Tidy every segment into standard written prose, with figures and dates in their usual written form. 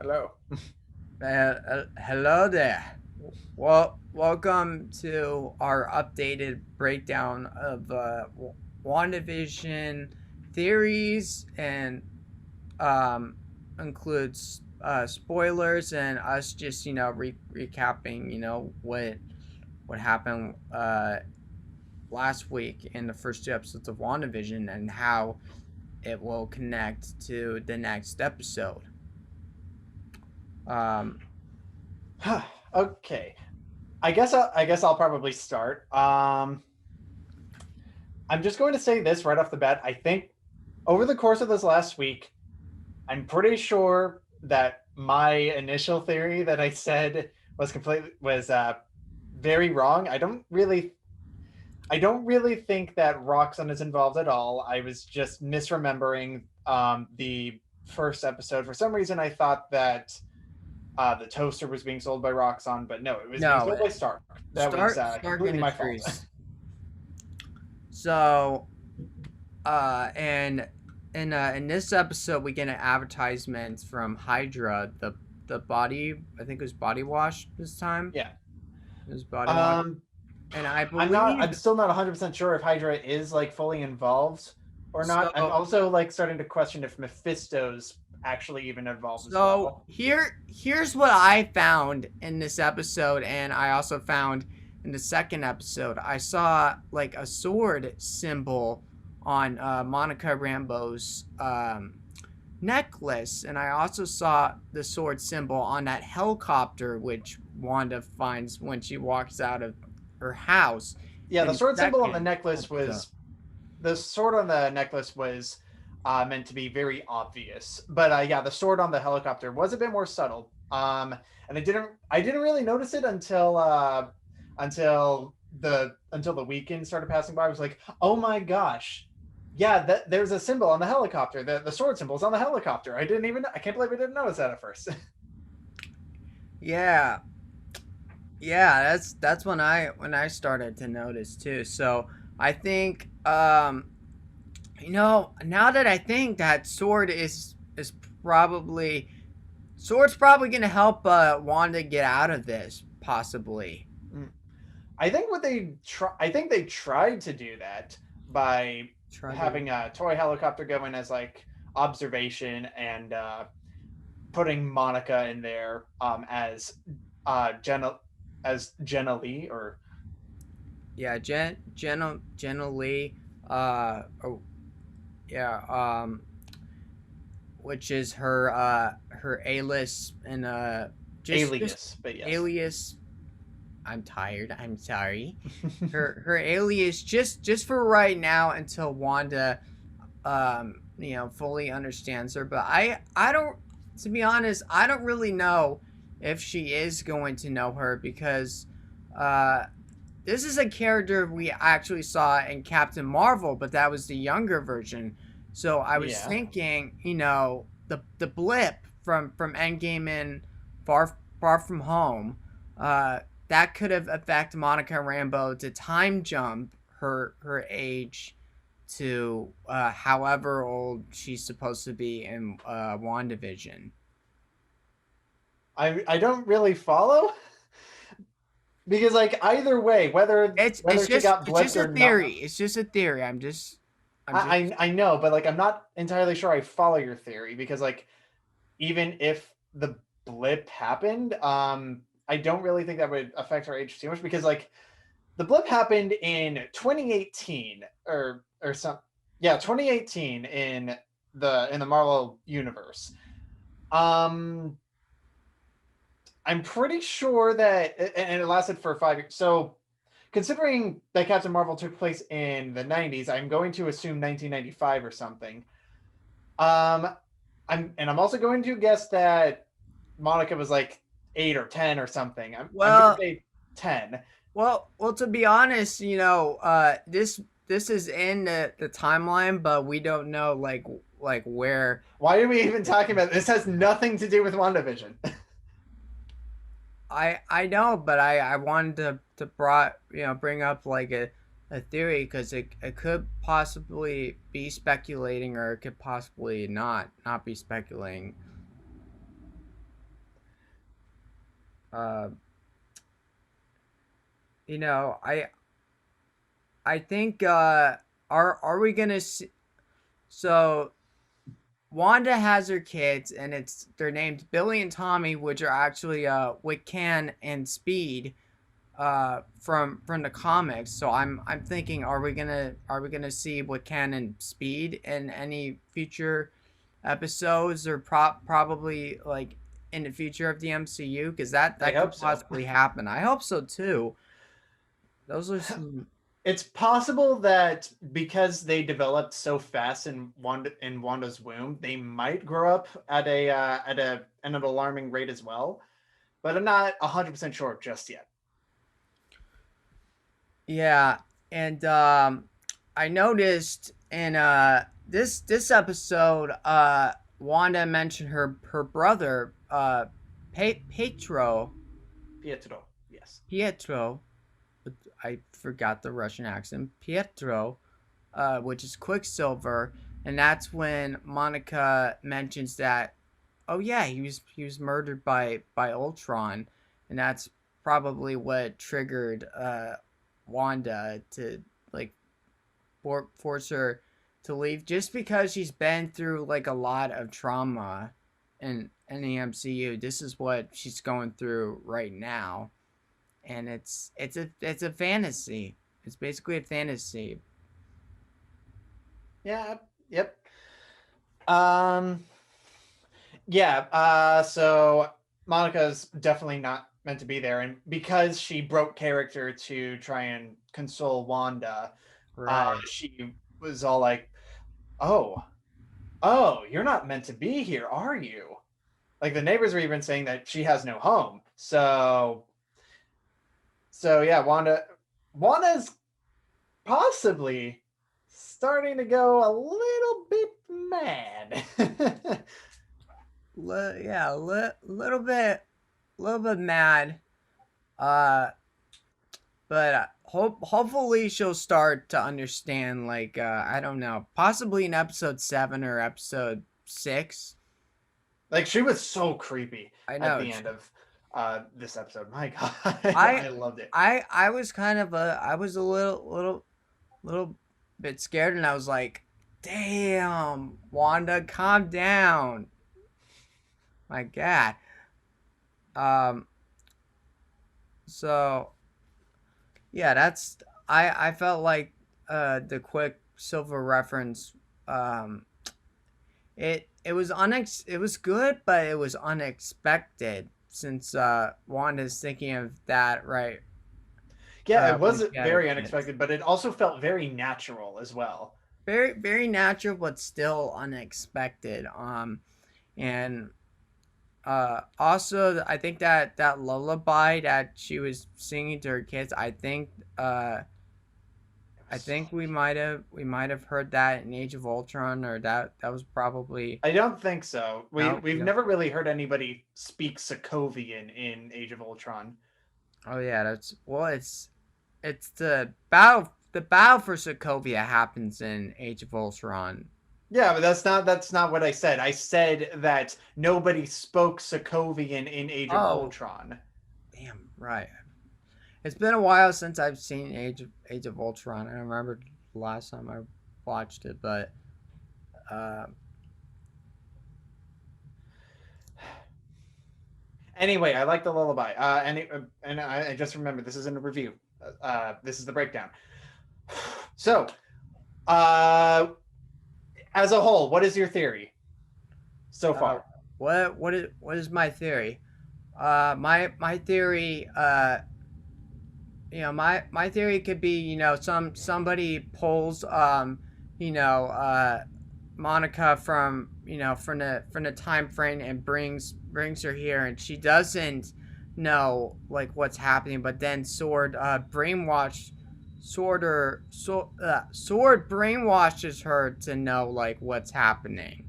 Hello. Hello there. Well, welcome to our updated breakdown of WandaVision theories and um, includes spoilers and us just recapping what happened last week in the first two episodes of WandaVision and how it will connect to the next episode. Um, Okay. I guess I'll probably start. I'm just going to say this right off the bat. I think over the course of this last week, I'm pretty sure that my initial theory that I said was very wrong. I don't really think that Roxxon is involved at all. I was just misremembering the first episode. For some reason, I thought that the toaster was being sold by Roxxon, but no, it was being no, sold by Stark. That was Stark completely my fault. Industries. So, and in this episode, we get an advertisement from Hydra. The body, I think it was body wash this time. Yeah. It was body wash, Um, and I I'm not. I'm believe still not 100% sure if Hydra is like fully involved or not. I'm so. also like starting to question if Mephisto's actually even involved as So well. here's what I found in this episode, and I also found in the second episode. I saw like a sword symbol on Monica Rambeau's necklace, and I also saw the sword symbol on that helicopter, which Wanda finds when she walks out of her house. Yeah, In the the sword symbol on the second necklace episode. was the sword on the necklace was meant to be very obvious, but yeah, the sword on the helicopter was a bit more subtle. And I didn't really notice it until the weekend started passing by. I was like, oh my gosh, yeah, there's a symbol on the helicopter. The sword symbol is on the helicopter. I can't believe I didn't notice that at first. Yeah, yeah, that's when I started to notice too. So I think now that I think that is probably sword's probably gonna help Wanda get out of this possibly. I think they tried to do that by Try to having a toy helicopter go in as like observation and putting Monica in there Jenna Jenna Lee or yeah, Jenna Lee, oh, yeah, which is her alias and just alias, but yes. alias. I'm tired. I'm sorry. Her alias just for right now until Wanda fully understands her. But I don't, to be honest, I don't really know if she is going to know her because uh this is a character we actually saw in Captain Marvel, but that was the younger version. So I was Yeah. thinking, the blip from Endgame and Far From Home, that could have affected Monica Rambeau to time jump her age to however old she's supposed to be in WandaVision. I don't really follow because like either way, whether It's whether she just got it's just blipped a or not, theory. It's just a theory. I'm just I know, but like I'm not entirely sure I follow your theory because like even if the blip happened, I don't really think that would affect her age too much because like the blip happened in 2018 or some yeah 2018 in the Marvel universe. Um, I'm pretty sure that and it lasted for 5 years. So considering that Captain Marvel took place in the 90s, I'm going to assume 1995 or something. Um, I'm also going to guess that Monica was like 8 or 10 or something. I'm gonna well say 10. well to be honest, this is in the timeline, but we don't know like where. Why are we even talking about this? This has nothing to do with WandaVision. I know, but I wanted to bring up like a theory because it could possibly be speculating or it could possibly not be speculating. Uh, you know, I think are we gonna see? So Wanda has her kids, and they're named Billy and Tommy, which are actually Wiccan and Speed from the comics. So I'm thinking, are we gonna see Wiccan and Speed in any future episodes, or probably like in the future of the MCU? Because I that could hope so. possibly happen. I hope so too. Those are some. It's possible that because they developed so fast in Wanda's womb, they might grow up at an alarming rate as well. But I'm not 100% sure just yet. Yeah, and I noticed in this episode, Wanda mentioned her brother, Petro Pietro, yes. Pietro. I forgot the Russian accent. Pietro, which is Quicksilver, and that's when Monica mentions that. Oh yeah, he was murdered by Ultron, and that's probably what triggered Wanda to like force her to leave, just because she's been through like a lot of trauma in the MCU. This is what she's going through right now, and it's a fantasy. It's basically a fantasy. Yeah, yep. Um, yeah, so Monica's definitely not meant to be there. And because she broke character to try and console Wanda, Right. she was all like, oh, oh, you're not meant to be here, are you? Like the neighbors were even saying that she has no home. So yeah, Wanda's possibly starting to go a little bit mad. Yeah, little bit mad. Uh, but hopefully she'll start to understand. Like I don't know, possibly in episode 7 or episode 6. Like she was so creepy I at know. the end of this episode. My God, I I loved it. I was kind of I was a little bit scared, and I was like, "Damn, Wanda, calm down." My God. Um. So yeah, that's I felt like the Quicksilver reference. Um. It was good, but it was unexpected since Wanda's thinking of that right Yeah, it when was she had her very kids. unexpected, but it also felt very natural as well. Very natural, but still unexpected. And also I think that lullaby that she was singing to her kids, uh It I was so think beautiful. we might have heard that in Age of Ultron, or that was probably. I don't think so. No, We've you know. never really heard anybody speak Sokovian in Age of Ultron. Oh yeah, that's well. It's the battle for Sokovia happens in Age of Ultron. Yeah, but that's not what I said. I said that nobody spoke Sokovian in Age of Oh Ultron. damn, right. It's been a while since I've seen Age of Ultron. I don't remember the last time I watched it, but uh, Anyway, I like the lullaby. And I just remember this isn't a review. This is the breakdown. So, uh, as a whole, what is your theory so uh, far? what is my theory? My theory, my theory could be, somebody pulls, you know, Monica from the time frame, and brings her here, and she doesn't know like what's happening, but then Sword brainwashes her to know like what's happening.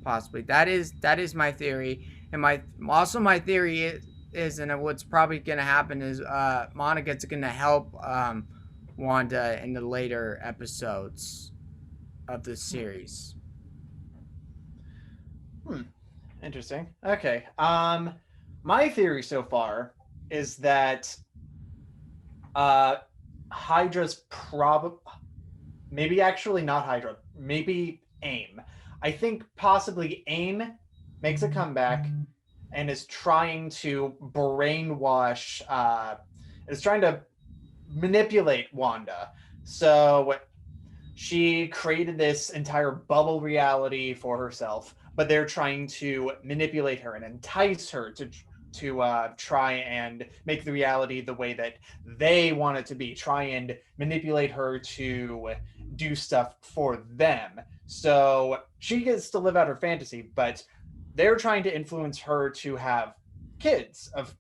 Possibly that is my theory, and my theory is, and what's probably gonna happen is Monica's gonna help Wanda in the later episodes of this Hmm. series. Hmm. Interesting. Okay. my theory so far is that uh, Hydra's maybe actually not Hydra, maybe AIM. I think possibly AIM makes a comeback and is trying to brainwash, is trying to manipulate Wanda. So she created this entire bubble reality for herself, but they're trying to manipulate her and entice her to try and make the reality the way that they want it to be. Try and manipulate her to do stuff for them. So she gets to live out her fantasy, but they're trying to influence her to have kids. Of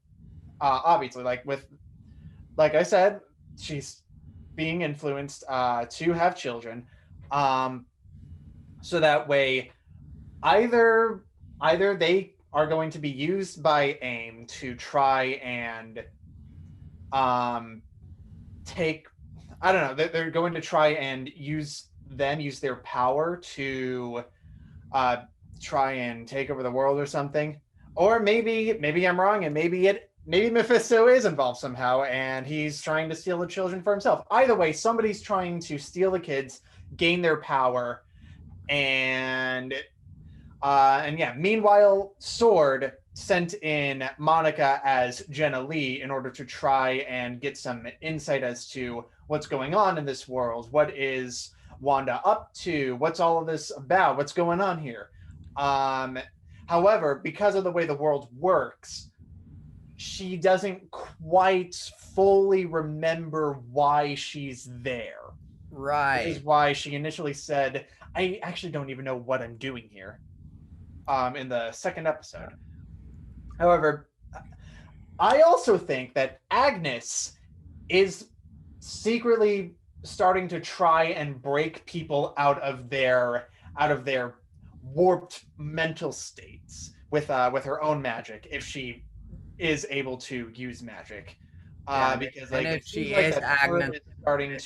obviously, like I said, she's being influenced to have children, so that way either they are going to be used by AIM to try and take, I don't know, they're going to try and use their power to try and take over the world or something. Or maybe I'm wrong, and maybe Mephisto is involved somehow, and he's trying to steal the children for himself. Either way, somebody's trying to steal the kids, gain their power, and yeah. Meanwhile, Sword sent in Monica as Jenna Lee in order to try and get some insight as to what's going on in this world. What is Wanda up to? What's all of this about? What's going on here? However, because of the way the world works, she doesn't quite fully remember why she's there. Right. Which is why she initially said, I actually don't even know what I'm doing here, in the second episode. However, I also think that Agnes is secretly starting to try and break people out of their warped mental states with her own magic, if she is able to use magic. Because and if she is Agnes,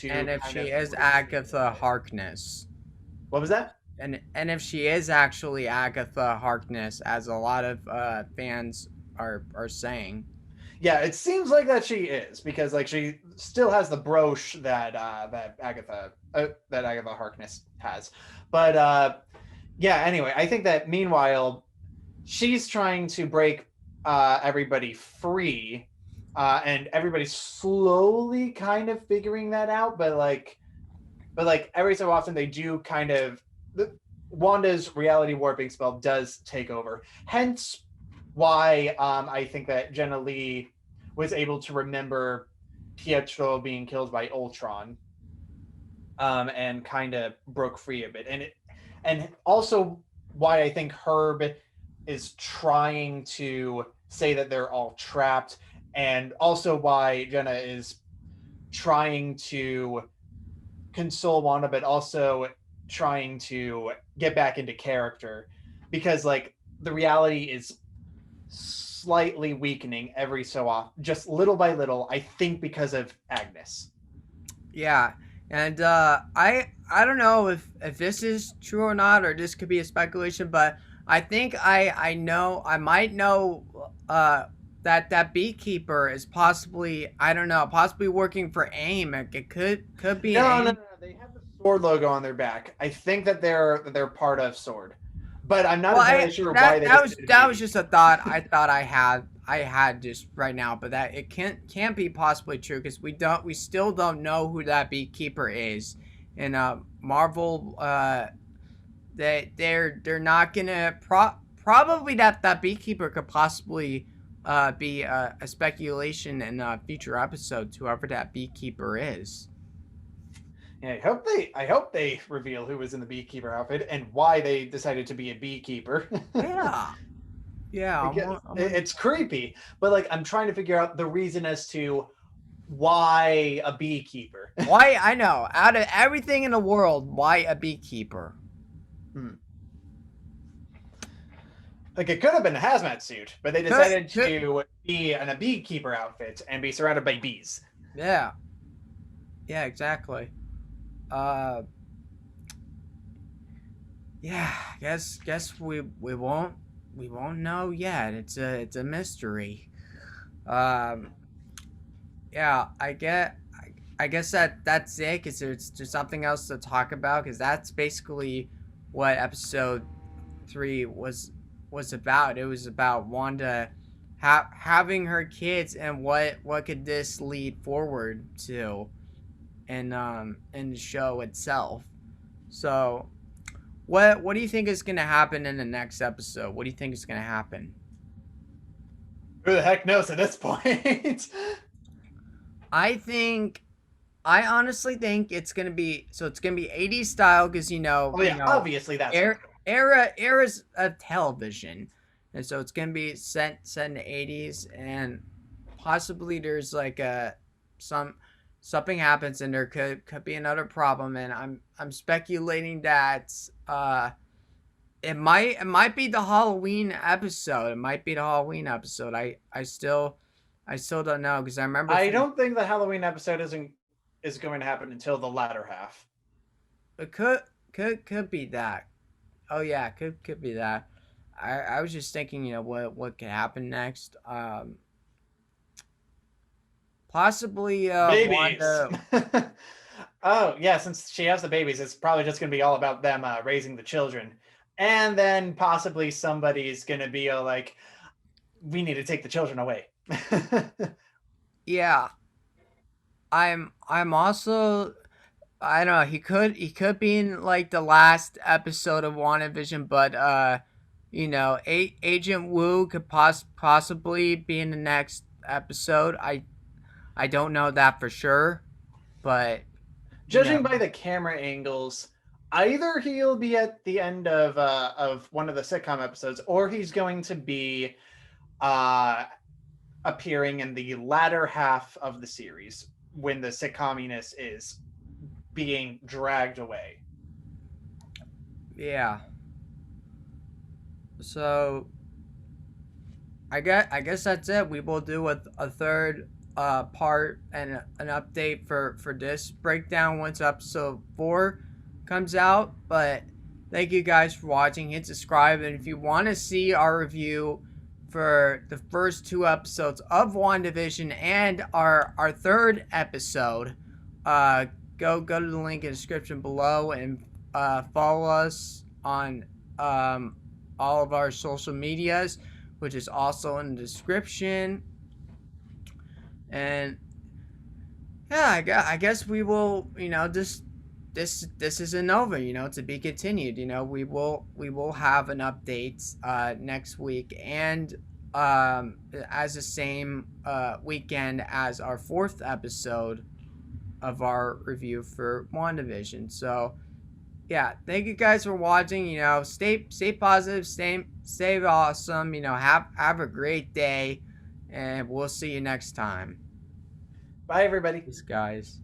and if she is Agatha Harkness. What was that? And if she is actually Agatha Harkness, as a lot of fans are saying. Yeah, it seems like that she is, because like she still has the brooch that Agatha Harkness has. But yeah, anyway, I think that meanwhile she's trying to break everybody free, and everybody's slowly kind of figuring that out, but every so often they do kind of, Wanda's reality warping spell does take over. Hence why I think that Jenna Lee was able to remember Pietro being killed by Ultron, and kind of broke free of it. And also why I think Herb is trying to say that they're all trapped, and also why Jenna is trying to console Wanda, but also trying to get back into character, because like the reality is slightly weakening every so often, just little by little, I think because of Agnes. Yeah, and I don't know if this is true or not, or this could be a speculation, but I think I might know that Beekeeper is possibly, I don't know, possibly working for AIM. It could be no, they have the Sword logo on their back. I think that they're part of Sword, but I'm not entirely sure why that was just a thought I had just right now, but that it can't be possibly true, because we still don't know who that Beekeeper is. And Marvel, they're not gonna probably that Beekeeper could possibly be a speculation in future episodes, whoever that Beekeeper is. Yeah, I hope they reveal who was in the Beekeeper outfit and why they decided to be a beekeeper. Yeah. It's creepy, but like I'm trying to figure out the reason as to why a beekeeper. Why, I know, out of everything in the world, why a beekeeper? Like it could have been a hazmat suit, but they decided to be in a beekeeper outfit and be surrounded by bees. Yeah, exactly. Yeah, guess we won't we won't know yet. It's a mystery. Um, yeah, I guess that's it. Cause there's something else to talk about. Cause that's basically what episode 3 was about. It was about Wanda having her kids and what could this lead forward to in the show itself. So what do you think is gonna happen in the next episode? What do you think is gonna happen? Who the heck knows at this point? I think I honestly think it's gonna be 80s style because Oh yeah, obviously that's era eras of television, and so it's gonna be set in the 80s, and possibly there's like a some something happens and there could be another problem, and I'm speculating that it might be the Halloween episode. It might be the Halloween episode. I still don't know because I remember I from don't think the Halloween episode is going to happen until the latter half. it could be that. Oh yeah, could be that. I was just thinking, what could happen next. Possibly Babies. Wanda. Oh yeah, since she has the babies, it's probably just going to be all about them raising the children, and then possibly somebody's going to be like, "We need to take the children away." Yeah, I'm also I don't know. He could be in like the last episode of WandaVision, but Agent Wu could possibly be in the next episode. I don't know that for sure, but you know Judging by the camera angles, either he'll be at the end of one of the sitcom episodes, or he's going to be uh, appearing in the latter half of the series when the sitcominess is being dragged away. yeah. So I guess that's it. We will do a third part and an update for this breakdown once episode 4 comes out. But thank you guys for watching. Hit subscribe, and if you want to see our review for the first 2 episodes of WandaVision and our third episode, go to the link in the description below and follow us on all of our social medias, which is also in the description. And yeah, I guess we will, this isn't over, to be continued. We will have an update next week, and as the same weekend as our 4th episode of our review for WandaVision. So yeah, thank you guys for watching. Stay positive, stay awesome. Have a great day, and we'll see you next time. Bye, everybody. Peace, guys.